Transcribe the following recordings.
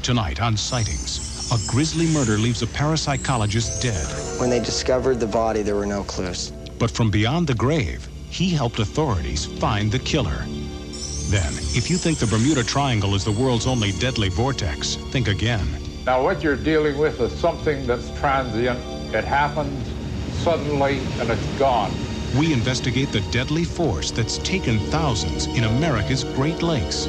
Tonight on Sightings, a grisly murder leaves a parapsychologist dead. When they discovered the body, there were no clues. But from beyond the grave, he helped authorities find the killer. Then, if you think the Bermuda Triangle is the world's only deadly vortex, think again. Now what you're dealing with is something that's transient. It happens suddenly and it's gone. We investigate the deadly force that's taken thousands in America's Great Lakes.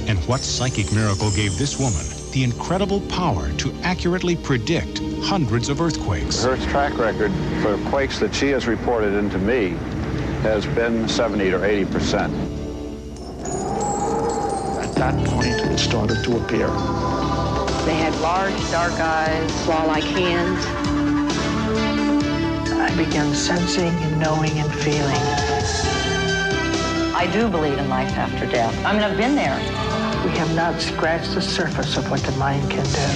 And what psychic miracle gave this woman the incredible power to accurately predict hundreds of earthquakes? Her track record for quakes that she has reported into me has been 70 or 80%. At that point, it started to appear. They had large, dark eyes, claw-like hands. I began sensing and knowing and feeling. I do believe in life after death. I mean, I've been there. We have not scratched the surface of what the mind can do.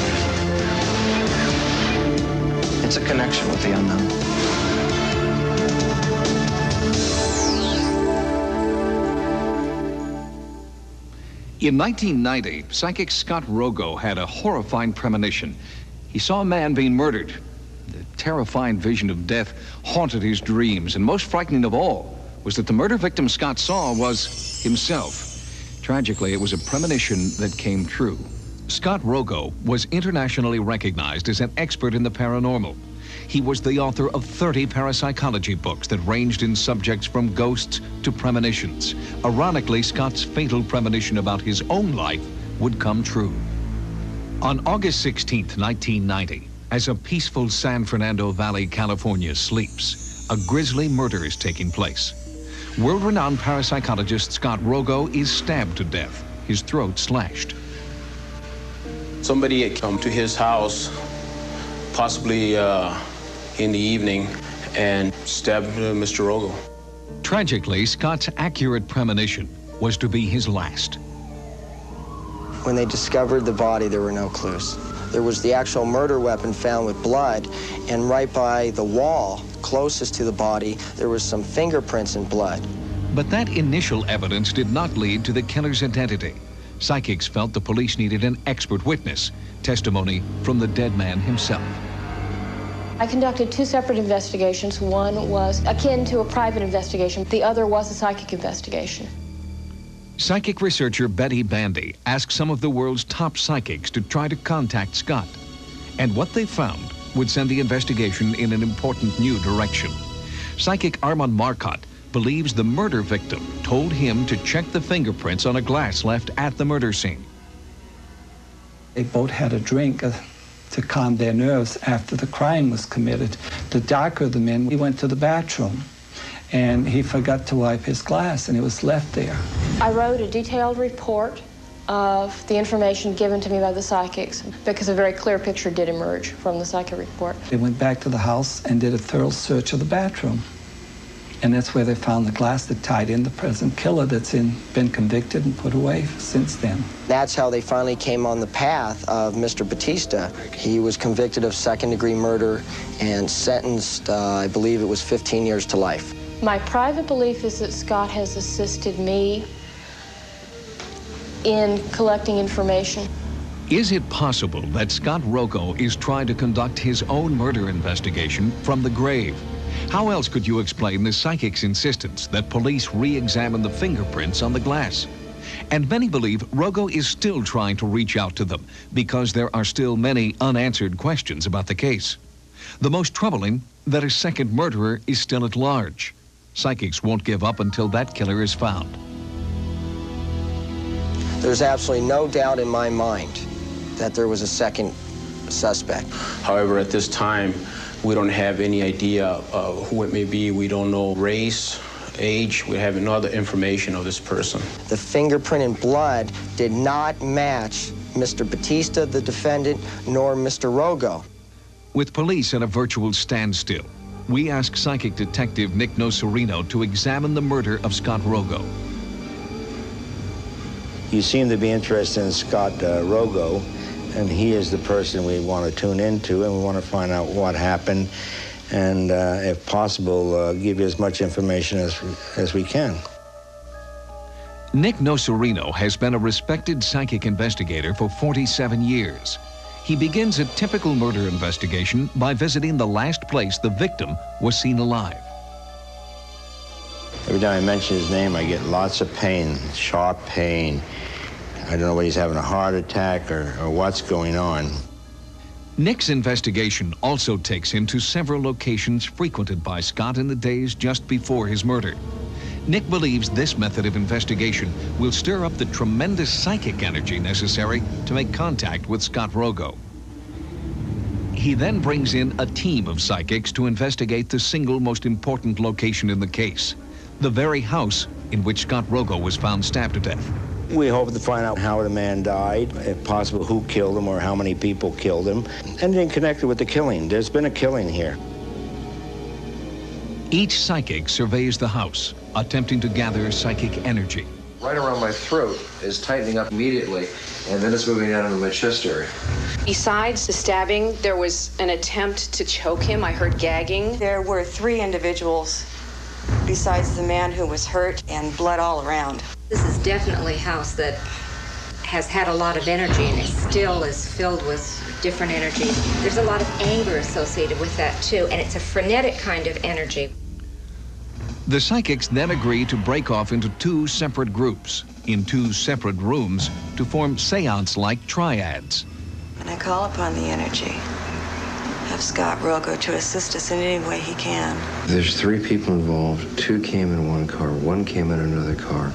It's a connection with the unknown. In 1990, psychic Scott Rogo had a horrifying premonition. He saw a man being murdered. The terrifying vision of death haunted his dreams, and most frightening of all was that the murder victim Scott saw was himself. Tragically, it was a premonition that came true. Scott Rogo was internationally recognized as an expert in the paranormal. He was the author of 30 parapsychology books that ranged in subjects from ghosts to premonitions. Ironically, Scott's fatal premonition about his own life would come true. On August 16th, 1990, as a peaceful San Fernando Valley, California sleeps, a grisly murder is taking place. World-renowned parapsychologist Scott Rogo is stabbed to death, his throat slashed. Somebody had come to his house, possibly in the evening, and stabbed Mr. Rogo. Tragically, Scott's accurate premonition was to be his last. When they discovered the body, there were no clues. There was the actual murder weapon found with blood, and right by the wall closest to the body, there was some fingerprints and blood. But that initial evidence did not lead to the killer's identity. Psychics felt the police needed an expert witness, testimony from the dead man himself. I conducted 2 separate investigations. One was akin to a private investigation. The other was a psychic investigation. Psychic researcher Betty Bandy asked some of the world's top psychics to try to contact Scott. And what they found would send the investigation in an important new direction. Psychic Armand Marcotte believes the murder victim told him to check the fingerprints on a glass left at the murder scene. They both had a drink to calm their nerves after the crime was committed. The darker the man, he went to the bathroom and he forgot to wipe his glass and it was left there. I wrote a detailed report of the information given to me by the psychics because a very clear picture did emerge from the psychic report. They went back to the house and did a thorough search of the bathroom. And that's where they found the glass that tied in the present killer that's been convicted and put away since then. That's how they finally came on the path of Mr. Batista. He was convicted of second-degree murder and sentenced, I believe it was 15 years to life. My private belief is that Scott has assisted me in collecting information. Is it possible that Scott Rogo is trying to conduct his own murder investigation from the grave? How else could you explain the psychic's insistence that police re-examine the fingerprints on the glass? And many believe Rogo is still trying to reach out to them because there are still many unanswered questions about the case. The most troubling, that a second murderer is still at large. Psychics won't give up until that killer is found. There's absolutely no doubt in my mind that there was a second suspect. However, at this time, we don't have any idea of who it may be. We don't know race, age. We have no other information of this person. The fingerprint and blood did not match Mr. Batista, the defendant, nor Mr. Rogo. With police at a virtual standstill, we asked psychic detective Nick Nocerino to examine the murder of Scott Rogo. You seem to be interested in Scott Rogo, and he is the person we want to tune into, and we want to find out what happened, and if possible, give you as much information as we can. Nick Nocerino has been a respected psychic investigator for 47 years. He begins a typical murder investigation by visiting the last place the victim was seen alive. Every time I mention his name, I get lots of pain, sharp pain. I don't know whether he's having a heart attack or what's going on. Nick's investigation also takes him to several locations frequented by Scott in the days just before his murder. Nick believes this method of investigation will stir up the tremendous psychic energy necessary to make contact with Scott Rogo. He then brings in a team of psychics to investigate the single most important location in the case, the very house in which Scott Rogo was found stabbed to death. We hope to find out how the man died, if possible who killed him or how many people killed him, and then connected with the killing. There's been a killing here. Each psychic surveys the house, attempting to gather psychic energy. Right around my throat is tightening up immediately, and then it's moving down into my chest area. Besides the stabbing, there was an attempt to choke him. I heard gagging. There were 3 individuals besides the man who was hurt, and blood all around. This is definitely a house that has had a lot of energy, and it still is filled with different energies. There's a lot of anger associated with that too, and it's a frenetic kind of energy. The psychics then agree to break off into 2 separate groups in 2 separate rooms to form seance-like triads. And I call upon the energy of Scott Rogo to assist us in any way he can. There's 3 people involved. 2 came in one car, 1 came in another car.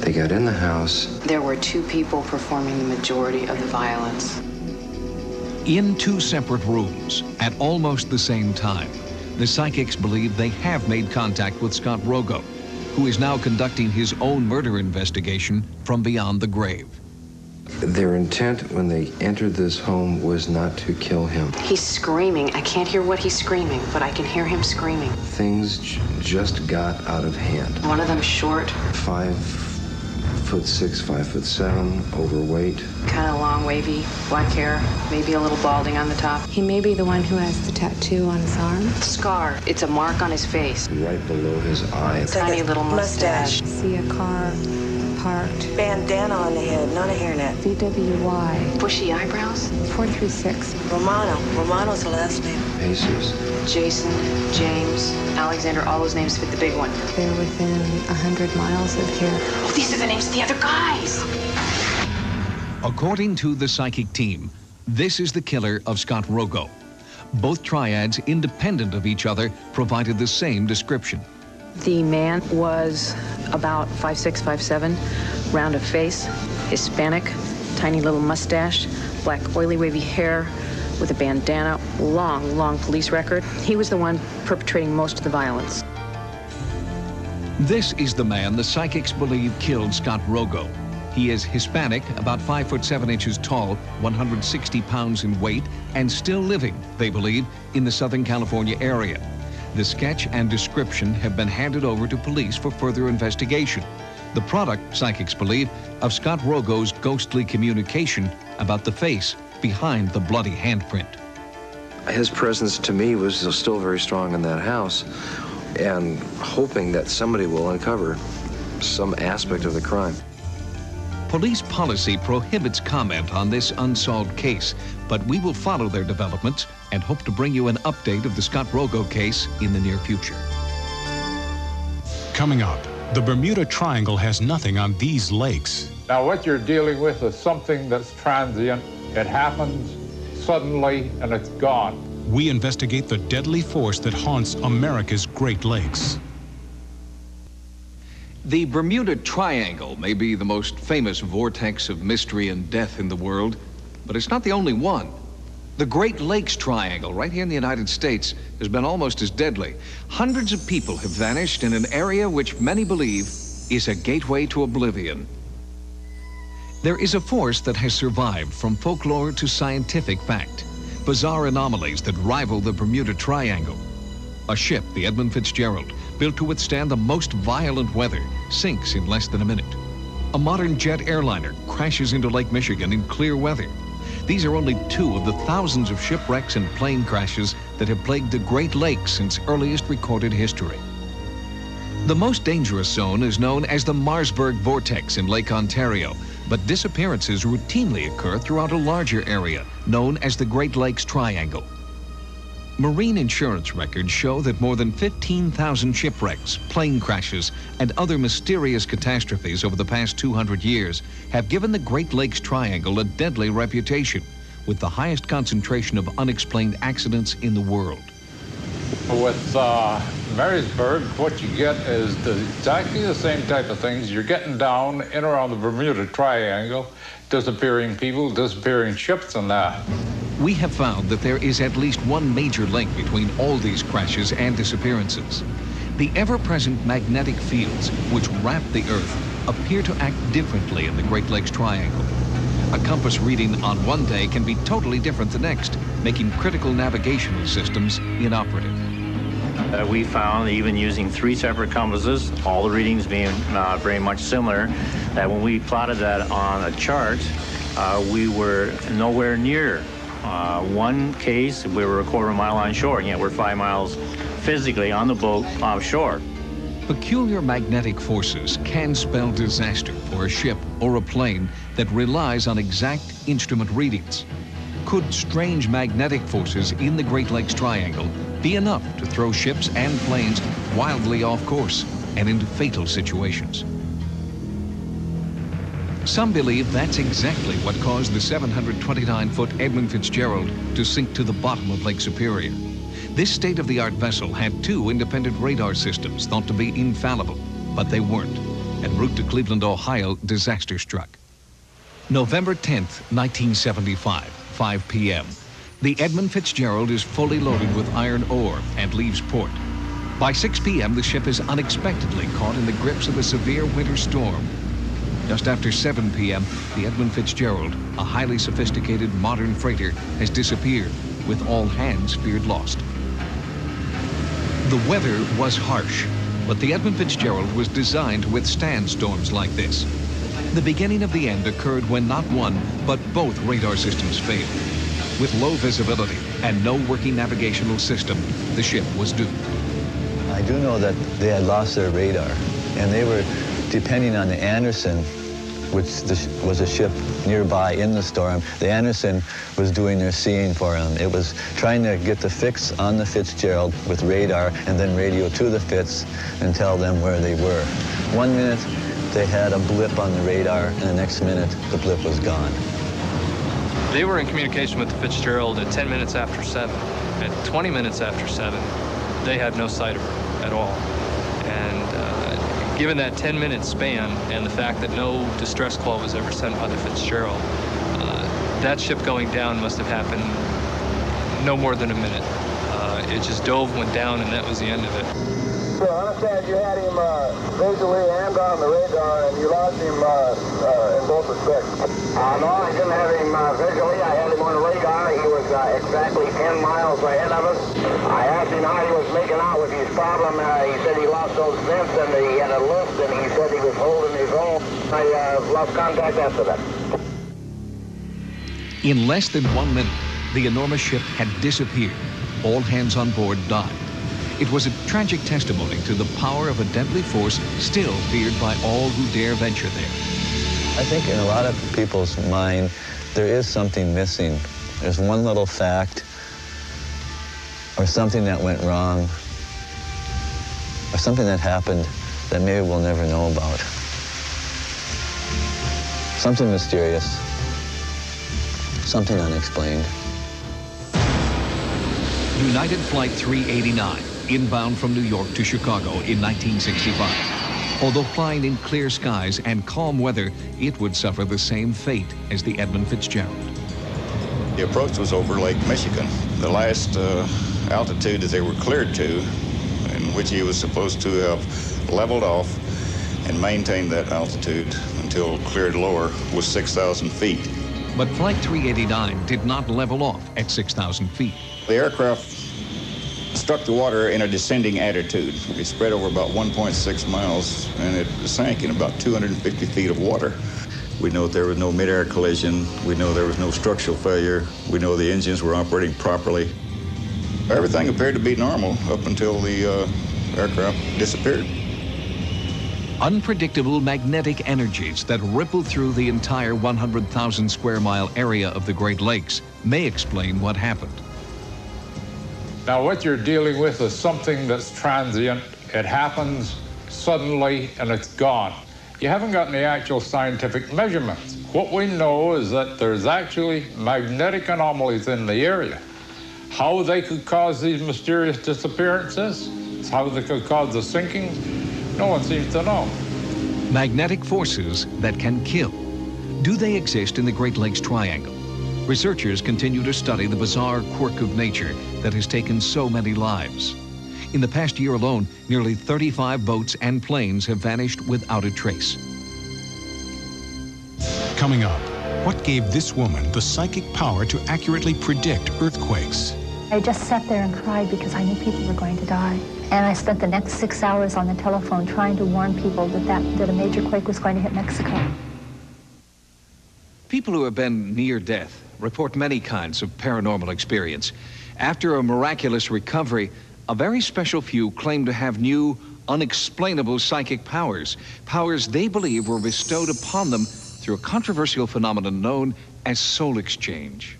They got in the house. There were 2 people performing the majority of the violence. In 2 separate rooms, at almost the same time, the psychics believe they have made contact with Scott Rogo, who is now conducting his own murder investigation from beyond the grave. Their intent when they entered this home was not to kill him. He's screaming. I can't hear what he's screaming, but I can hear him screaming. Things just got out of hand. One of them short. 5'6", 5'7", overweight. Kind of long, wavy, black hair, maybe a little balding on the top. He may be the one who has the tattoo on his arm. Scar. It's a mark on his face. Right below his eye. Tiny little mustache. See a car parked. Bandana on the head, not a hairnet. VWY. Bushy eyebrows. 436. Romano's the last name. Jesus. Jason, James, Alexander, all those names fit the big one. They're within 100 miles of here. Oh, these are the names of the other guys. According to the psychic team, this is the killer of Scott Rogo. Both triads, independent of each other, provided the same description. The man was about 5'6", 5'7", round of face, Hispanic, tiny little mustache, black oily wavy hair with a bandana, long police record. He was the one perpetrating most of the violence. This is the man the psychics believe killed Scott Rogo. He is Hispanic, about 5 foot 7 inches tall, 160 pounds in weight, and still living, they believe, in the Southern California area. The sketch and description have been handed over to police for further investigation. The product, psychics believe, of Scott Rogo's ghostly communication about the face behind the bloody handprint. His presence to me was still very strong in that house, and hoping that somebody will uncover some aspect of the crime. Police policy prohibits comment on this unsolved case, but we will follow their developments and hope to bring you an update of the Scott Rogo case in the near future. Coming up, the Bermuda Triangle has nothing on these lakes. Now, what you're dealing with is something that's transient. It happens suddenly and it's gone. We investigate the deadly force that haunts America's Great Lakes. The Bermuda Triangle may be the most famous vortex of mystery and death in the world, but it's not the only one. The Great Lakes Triangle, right here in the United States, has been almost as deadly. Hundreds of people have vanished in an area which many believe is a gateway to oblivion. There is a force that has survived from folklore to scientific fact. Bizarre anomalies that rival the Bermuda Triangle. A ship, the Edmund Fitzgerald, built to withstand the most violent weather, sinks in less than a minute. A modern jet airliner crashes into Lake Michigan in clear weather. These are only 2 of the thousands of shipwrecks and plane crashes that have plagued the Great Lakes since earliest recorded history. The most dangerous zone is known as the Marsburg Vortex in Lake Ontario, but disappearances routinely occur throughout a larger area known as the Great Lakes Triangle. Marine insurance records show that more than 15,000 shipwrecks, plane crashes, and other mysterious catastrophes over the past 200 years have given the Great Lakes Triangle a deadly reputation, with the highest concentration of unexplained accidents in the world. With Marysburg, what you get is exactly the same type of things. You're getting down in around the Bermuda Triangle, disappearing people, disappearing ships and that. We have found that there is at least one major link between all these crashes and disappearances. The ever-present magnetic fields which wrap the Earth appear to act differently in the Great Lakes Triangle. A compass reading on one day can be totally different the next, making critical navigational systems inoperative. We found, even using 3 separate compasses, all the readings being very much similar, that when we plotted that on a chart, we were nowhere near. One case, we were a quarter mile on shore, and yet we're 5 miles physically on the boat offshore. Peculiar magnetic forces can spell disaster for a ship or a plane that relies on exact instrument readings. Could strange magnetic forces in the Great Lakes Triangle be enough to throw ships and planes wildly off course and into fatal situations? Some believe that's exactly what caused the 729-foot Edmund Fitzgerald to sink to the bottom of Lake Superior. This state-of-the-art vessel had 2 independent radar systems thought to be infallible, but they weren't. En route to Cleveland, Ohio, disaster struck. November 10th, 1975, 5 p.m. The Edmund Fitzgerald is fully loaded with iron ore and leaves port. By 6 p.m., the ship is unexpectedly caught in the grips of a severe winter storm. Just after 7 p.m., the Edmund Fitzgerald, a highly sophisticated modern freighter, has disappeared, with all hands feared lost. The weather was harsh, but the Edmund Fitzgerald was designed to withstand storms like this. The beginning of the end occurred when not one, but both radar systems failed. With low visibility and no working navigational system, the ship was doomed. I do know that they had lost their radar, and they were depending on the Anderson, which was a ship nearby in the storm. The Anderson was doing their seeing for them. It was trying to get the fix on the Fitzgerald with radar and then radio to the Fitz and tell them where they were. 1 minute, they had a blip on the radar, and the next minute, the blip was gone. They were in communication with the Fitzgerald at 10 minutes after 7. At 20 minutes after 7, they had no sight of her at all. And given that 10-minute span and the fact that no distress call was ever sent by the Fitzgerald, that ship going down must have happened no more than a minute. It just dove, went down, and that was the end of it. So I understand you had him visually and on the radar, and you lost him in both respects. No, I didn't have him visually. I had him on the radar. He was exactly 10 miles ahead of us. I asked him how he was making out with his problem. He said he lost those vents and he had a lift, and he said he was holding his own. I lost contact after that. In less than 1 minute, the enormous ship had disappeared. All hands on board died. It was a tragic testimony to the power of a deadly force still feared by all who dare venture there. I think in a lot of people's mind, there is something missing. There's one little fact or something that went wrong or something that happened that maybe we'll never know about. Something mysterious, something unexplained. United Flight 389, inbound from New York to Chicago in 1965. Although flying in clear skies and calm weather, it would suffer the same fate as the Edmund Fitzgerald. The approach was over Lake Michigan. The last altitude that they were cleared to, in which he was supposed to have leveled off and maintained that altitude until cleared lower, was 6,000 feet. But Flight 389 did not level off at 6,000 feet. The aircraft struck the water in a descending attitude. It spread over about 1.6 miles, and it sank in about 250 feet of water. We know that there was no mid-air collision. We know there was no structural failure. We know the engines were operating properly. Everything appeared to be normal up until the aircraft disappeared. Unpredictable magnetic energies that ripple through the entire 100,000 square mile area of the Great Lakes may explain what happened. Now, what you're dealing with is something that's transient. It happens suddenly and it's gone. You haven't got any actual scientific measurements. What we know is that there's actually magnetic anomalies in the area. How they could cause these mysterious disappearances, how they could cause the sinking, no one seems to know. Magnetic forces that can kill. Do they exist in the Great Lakes Triangle? Researchers continue to study the bizarre quirk of nature that has taken so many lives. In the past year alone, nearly 35 boats and planes have vanished without a trace. Coming up, what gave this woman the psychic power to accurately predict earthquakes? I just sat there and cried because I knew people were going to die. And I spent the next 6 hours on the telephone trying to warn people that a major quake was going to hit Mexico. People who have been near death report many kinds of paranormal experience. After a miraculous recovery, a very special few claim to have new, unexplainable psychic powers, powers they believe were bestowed upon them through a controversial phenomenon known as soul exchange.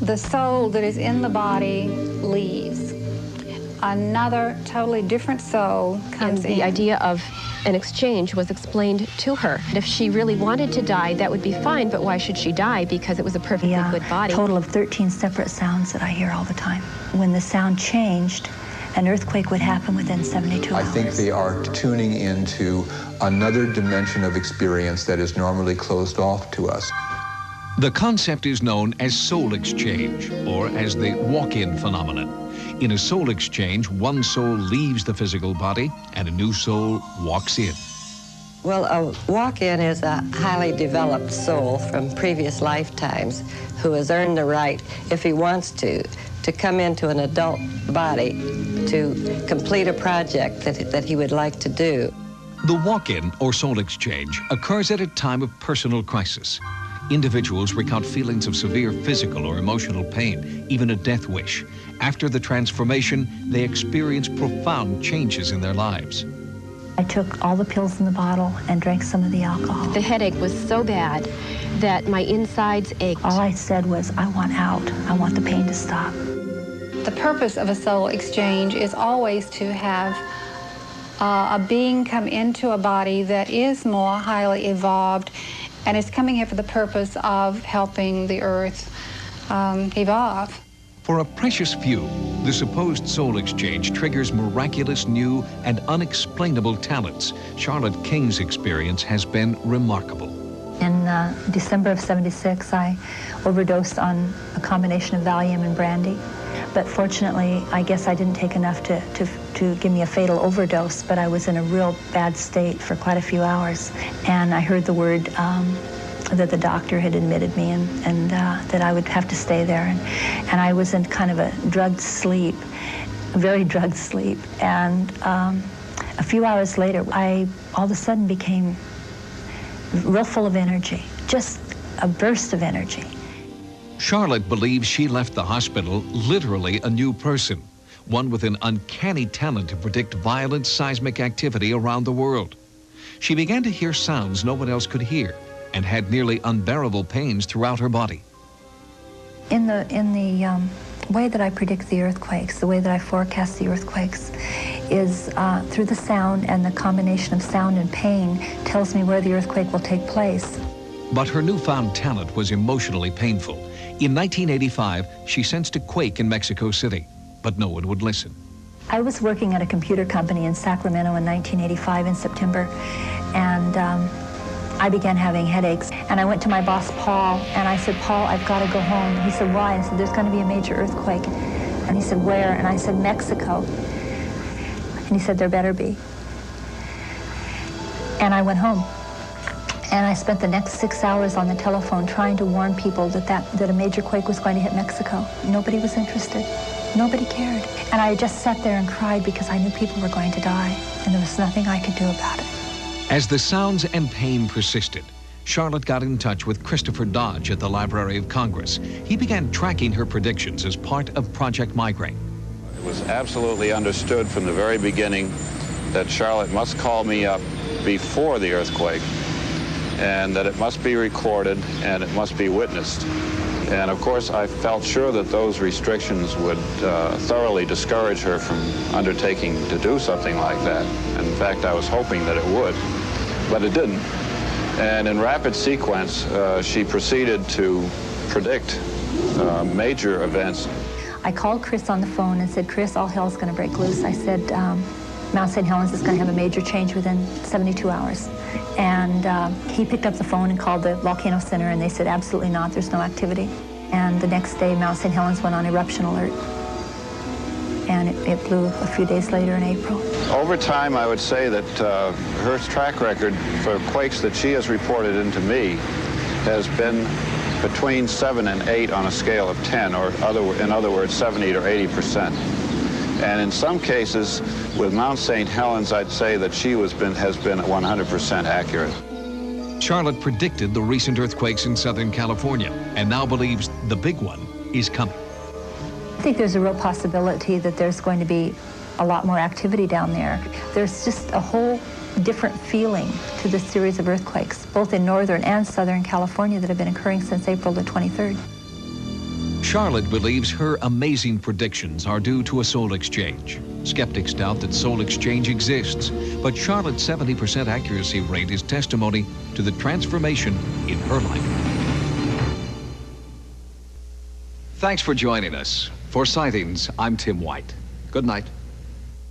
The soul that is in the body leaves. Another totally different soul comes in. The idea of an exchange was explained to her. If she really wanted to die, that would be fine, but why should she die? Because it was a perfectly good body. A total of 13 separate sounds that I hear all the time. When the sound changed, an earthquake would happen within 72 hours. I think they are tuning into another dimension of experience that is normally closed off to us. The concept is known as soul exchange, or as the walk-in phenomenon. In a soul exchange, one soul leaves the physical body and a new soul walks in. Well, a walk-in is a highly developed soul from previous lifetimes who has earned the right, if he wants to come into an adult body to complete a project that he would like to do. The walk-in, or soul exchange, occurs at a time of personal crisis. Individuals recount feelings of severe physical or emotional pain, even a death wish. After the transformation, they experience profound changes in their lives. I took all the pills in the bottle and drank some of the alcohol. The headache was so bad that my insides ached. All I said was, I want out. I want the pain to stop. The purpose of a soul exchange is always to have a being come into a body that is more highly evolved and is coming here for the purpose of helping the earth evolve. For a precious few, the supposed soul exchange triggers miraculous, new, and unexplainable talents. Charlotte King's experience has been remarkable. In December of '76, I overdosed on a combination of Valium and brandy. But fortunately, I guess I didn't take enough to give me a fatal overdose, but I was in a real bad state for quite a few hours. And I heard the word that the doctor had admitted me and that I would have to stay there. And I was in kind of a drugged sleep, a very drugged sleep. And a few hours later, I all of a sudden became real full of energy, just a burst of energy. Charlotte believes she left the hospital literally a new person, one with an uncanny talent to predict violent seismic activity around the world. She began to hear sounds no one else could hear and had nearly unbearable pains throughout her body. In the way that I predict the earthquakes, the way that I forecast the earthquakes, is through the sound, and the combination of sound and pain tells me where the earthquake will take place. But her newfound talent was emotionally painful. In 1985, she sensed a quake in Mexico City, but no one would listen. I was working at a computer company in Sacramento in 1985 in September, and I began having headaches. And I went to my boss, Paul, and I said, Paul, I've got to go home. He said, why? I said, there's going to be a major earthquake. And he said, where? And I said, Mexico. And he said, there better be. And I went home. And I spent the next 6 hours on the telephone trying to warn people that a major quake was going to hit Mexico. Nobody was interested. Nobody cared. And I just sat there and cried because I knew people were going to die, and there was nothing I could do about it. As the sounds and pain persisted, Charlotte got in touch with Christopher Dodge at the Library of Congress. He began tracking her predictions as part of Project Migraine. It was absolutely understood from the very beginning that Charlotte must call me up before the earthquake, and that it must be recorded and it must be witnessed. And of course, I felt sure that those restrictions would thoroughly discourage her from undertaking to do something like that. In fact, I was hoping that it would, but it didn't. And in rapid sequence, she proceeded to predict major events. I called Chris on the phone and said, Chris, all hell's going to break loose. I said, Mount St. Helens is going to have a major change within 72 hours. And he picked up the phone and called the Volcano Center, and they said, absolutely not, there's no activity. And the next day, Mount St. Helens went on eruption alert. And it blew a few days later in April. Over time, I would say that her track record for quakes that she has reported into me has been between 7 and 8 on a scale of 10, or in other words, 70 or 80%. And in some cases, with Mount St. Helens, I'd say that she has been 100% accurate. Charlotte predicted the recent earthquakes in Southern California and now believes the big one is coming. I think there's a real possibility that there's going to be a lot more activity down there. There's just a whole different feeling to this series of earthquakes, both in Northern and Southern California, that have been occurring since April the 23rd. Charlotte believes her amazing predictions are due to a soul exchange. Skeptics doubt that soul exchange exists, but Charlotte's 70% accuracy rate is testimony to the transformation in her life. Thanks for joining us. For Sightings, I'm Tim White. Good night.